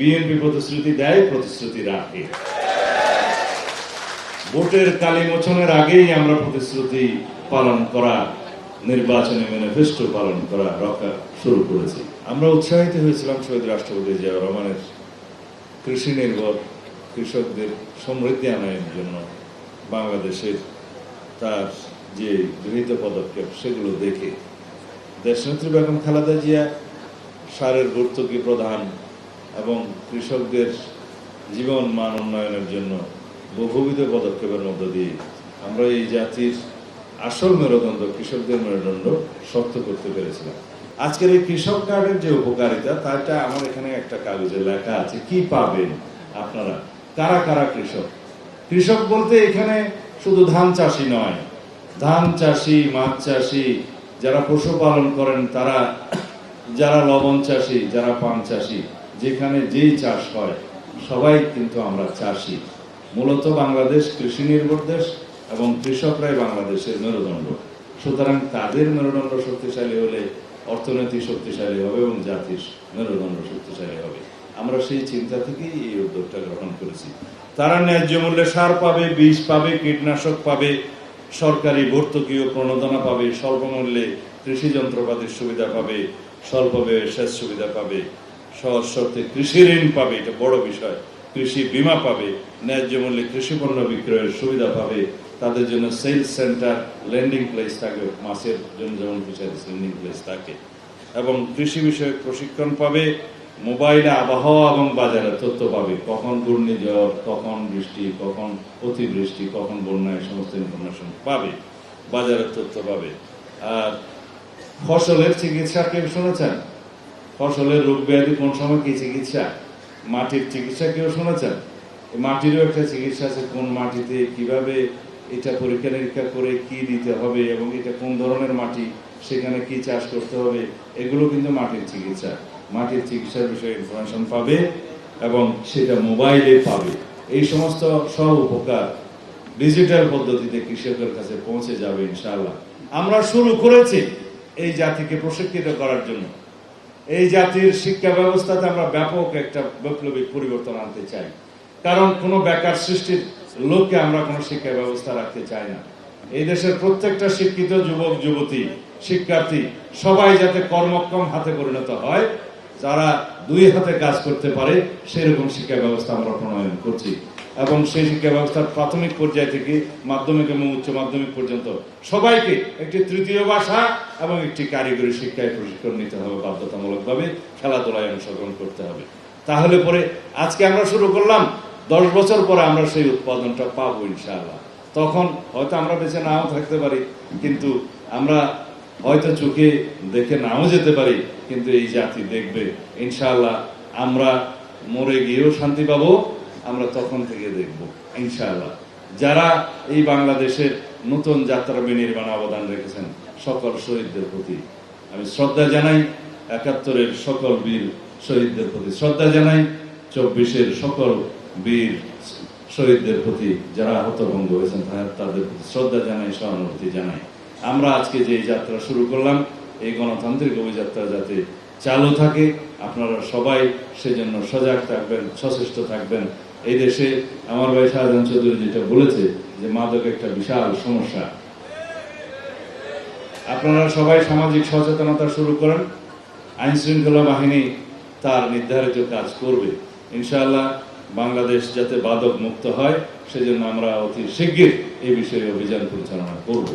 BNP প্রতিশ্রুতি দেয়, প্রতিশ্রুতি রাখে। ভোটের কালিমোচনের আগেই আমরা প্রতিশ্রুতি পালন করা, নির্বাচনী ম্যানিফেস্টো পালন করা রক্ষা শুরু করেছি। আমরা উৎসাহিত হয়েছিলাম শহীদ রাষ্ট্রপতি জিয়াউর রহমানের কৃষি নির্ভর কৃষকদের সমৃদ্ধি আনয়নের জন্য বাংলাদেশের তার যে গৃহীত পদক্ষেপ সেগুলো দেখে দেশনেত্রী বেগম খালেদা জিয়া সারের ভর্তুকি প্রদান এবং কৃষকদের জীবন মান উন্নয়নের জন্য বহুবিধ পদক্ষেপের মধ্য দিয়ে আমরা এই জাতির আসল মেরুদণ্ড, কৃষকদের মেরুদণ্ড শক্ত করতে পেরেছিলাম। আজকের এই কৃষক কার্ডের যে উপকারিতা, তাটা আমার এখানে একটা কাগজে লেখা আছে। কি পাবেন আপনারা, কারা কারা কৃষক? কৃষক বলতে এখানে শুধু ধান চাষি নয়, ধান চাষি, মাছ চাষি, যারা পশুপালন করেন তারা, যারা লবণ চাষি, যারা পান চাষি, যেখানে যেই চাষ হয় সবাই কিন্তু আমরা চাষি। মূলত বাংলাদেশ কৃষি নির্ভর দেশ এবং কৃষকরাই বাংলাদেশের মেরুদণ্ড। সুতরাং তাদের মেরুদণ্ড শক্তিশালী হলে অর্থনীতি শক্তিশালী হবে এবং জাতির মেরুদণ্ড শক্তিশালী হবে। আমরা সেই চিন্তা থেকেই এই উদ্যোগটা গ্রহণ করেছি। তারা ন্যায্য মূল্যে সার পাবে, বীজ পাবে, কীটনাশক পাবে, সরকারি ভর্তুকি ও প্রণোদনা পাবে, স্বল্প মূল্যে কৃষি যন্ত্রপাতির সুবিধা পাবে, স্বল্প ব্যয়ে সেচ সুবিধা পাবে, সহজ শর্তে কৃষি ঋণ পাবে, এটা বড় বিষয়, কৃষি বীমা পাবে, ন্যায্য মূল্যে কৃষি পণ্য বিক্রয়ের সুবিধা পাবে, তাদের জন্য সেলস সেন্টার, ল্যান্ডিং প্লেস থাকে, মাছের জন্য যেমন ফিশারিজ ল্যান্ডিং প্লেস থাকে, এবং কৃষি বিষয়ক প্রশিক্ষণ পাবে, মোবাইলে আবহাওয়া এবং বাজারের তথ্য পাবে, কখন ঘূর্ণিঝড়, কখন বৃষ্টি, কখন অতিবৃষ্টি, কখন বন্যা, এই সমস্ত ইনফরমেশন পাবে, বাজারের তথ্য পাবে। আর ফসলের চিকিৎসা কেউ শুনেছেন? ফসলের রোগ ব্যাধি কোন সময় কি চিকিৎসা? মাটির চিকিৎসা কেউ শুনেছেন? মাটিরও একটা চিকিৎসা আছে, কোন মাটিতে কিভাবে এটা পরীক্ষা নিরীক্ষা করে কি দিতে হবে এবং এটা কোন ধরনের মাটি, সেখানে কি চাষ করতে হবে, এগুলো কিন্তু মাটির চিকিৎসা। মাটির চিকিৎসার বিষয়ে ইনফরমেশন পাবে এবং সেটা মোবাইলে পাবে। এই সমস্ত সব উপকার ডিজিটাল পদ্ধতিতে কৃষকের কাছে পৌঁছে যাবে ইনশাআল্লাহ। আমরা শুরু করেছি এই জাতিকে প্রশিক্ষিত করার জন্য। এই জাতির শিক্ষা ব্যবস্থাতে আমরা ব্যাপক একটা বৈপ্লবিক পরিবর্তন আনতে চাই, কারণ কোনো বেকার সৃষ্টির লোককে আমরা কোনো শিক্ষা ব্যবস্থা রাখতে চাই না। এই দেশের প্রত্যেকটা শিক্ষিত যুবক যুবতী, শিক্ষার্থী সবাই যাতে কর্মক্ষম হাতে পরিণত হয়, যারা দুই হাতে কাজ করতে পারে, সেরকম শিক্ষা ব্যবস্থা আমরা প্রণয়ন করছি। এবং সেই শিক্ষা ব্যবস্থার প্রাথমিক পর্যায় থেকে মাধ্যমিক এবং উচ্চ মাধ্যমিক পর্যন্ত সবাইকে একটি তৃতীয় ভাষা এবং একটি কারিগরি শিক্ষায় প্রশিক্ষণ নিতে হবে বাধ্যতামূলকভাবে, খেলাধুলায় অংশগ্রহণ করতে হবে। তাহলে পরে আজকে আমরা শুরু করলাম, 10 বছর পরে আমরা সেই উৎপাদনটা পাবো ইনশাআল্লাহ। তখন হয়তো আমরা বেঁচে নাও থাকতে পারি, কিন্তু আমরা হয়তো চোখে দেখে নাও যেতে পারি, কিন্তু এই জাতি দেখবে ইনশাআল্লাহ। আমরা মরে গিয়েও শান্তি পাবো, আমরা তখন থেকে দেখব ইনশাআল্লাহ। যারা এই বাংলাদেশের নতুন যাত্রা বিনির্মাণে অবদান রেখেছেন, সকল শহীদদের প্রতি আমি শ্রদ্ধা জানাই। 71-এর সকল বীর শহীদদের প্রতি শ্রদ্ধা জানাই, 24-এর সকল বীর শহীদদের প্রতি যারা হতভঙ্গ হয়েছেন তাদের প্রতি শ্রদ্ধা জানাই, সহানুভূতি জানাই। আমরা আজকে যে যাত্রা শুরু করলাম, এই গণতান্ত্রিক অভিযাত্রা যাতে চালু থাকে, আপনারা সবাই সেজন্য সজাগ থাকবেন, সচেষ্ট থাকবেন। এই দেশে আমার ভাই শাহজাহান চৌধুরী যেটা বলেছে যে মাদক একটা বিশাল সমস্যা, আপনারা সবাই সামাজিক সচেতনতা শুরু করেন, আইন শৃঙ্খলা বাহিনী তার নির্ধারিত কাজ করবে ইনশাআল্লাহ। বাংলাদেশ যাতে মাদক মুক্ত হয়, সেজন্য আমরা অতি শিগগির এই বিষয়ে অভিযান পরিচালনা করব।